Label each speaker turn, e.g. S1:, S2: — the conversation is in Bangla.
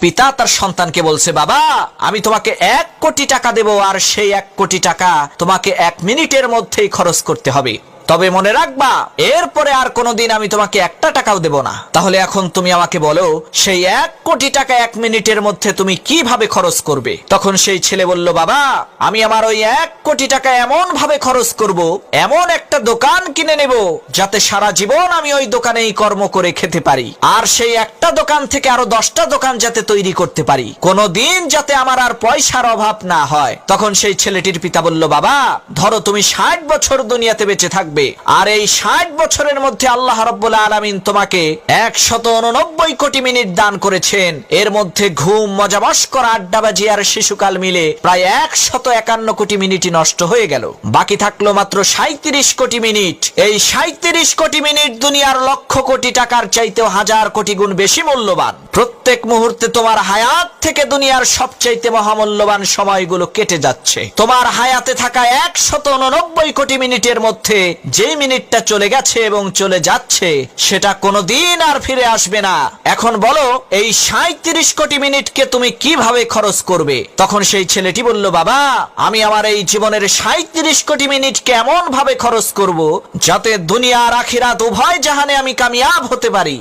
S1: পিতা তার সন্তানকে বলছে, বাবা আমি তোমাকে 1 কোটি টাকা দেব, আর সেই 1 কোটি টাকা তোমাকে 1 মিনিটের মধ্যেই খরচ করতে হবে। তবে মনে রাখবা, এরপরে আর কোনোদিন আমি তোমাকে 1টা টাকাও দেব না। তাহলে এখন তুমি আমাকে বলো, সেই 1 কোটি টাকা 1 মিনিটের মধ্যে তুমি কিভাবে খরচ করবে? তখন সেই ছেলে বলল, বাবা আমি আমার ওই 1 কোটি টাকা এমন ভাবে খরচ করব, এমন একটা দোকান কিনে নেব যাতে সারা জীবন আমি ওই দোকানেই কর্ম করে খেতে পারি, আর সেই একটা দোকান থেকে আরো 10টা দোকান যাতে তৈরি করতে পারি, কোনোদিন যাতে আমার আর পয়সার অভাব না হয়। তখন সেই ছেলেটির পিতা বলল, বাবা ধরো তুমি 60 বছর দুনিয়াতে বেঁচে থাকবে, আর এই 60 বছরের মধ্যে আল্লাহ রাব্বুল আলামিন তোমাকে 189 কোটি মিনিট দান করেছেন। এর মধ্যে ঘুম, মজা মস্করা, আড্ডাবাজি আর শিশুকাল মিলে প্রায় 151 কোটি মিনিটই নষ্ট হয়ে গেল। বাকি থাকলো মাত্র 37 কোটি মিনিট। এই 37 কোটি মিনিট দুনিয়ার লক্ষ কোটি টাকার চাইতেও 1000 কোটি গুণ বেশি মূল্যবান। প্রত্যেক মুহূর্তে তোমার হায়াত থেকে দুনিয়ার সবচাইতে মহামূল্যবান সময়গুলো কেটে যাচ্ছে। তোমার হায়াতে থাকা 189 কোটি মিনিটের মধ্যে যে মিনিটটা চলে গেছে এবং চলে যাচ্ছে, সেটা কোনোদিন আর ফিরে আসবে না। এখন বলো, এই 37 কোটি মিনিটকে তুমি কিভাবে খরচ করবে? তখন সেই ছেলেটি বলল, বাবা আমি আমার এই জীবনের 37 কোটি মিনিটকে এমন ভাবে খরচ করব যাতে দুনিয়া আর আখিরাত উভয় জাহানে আমি কামিয়াব হতে পারি।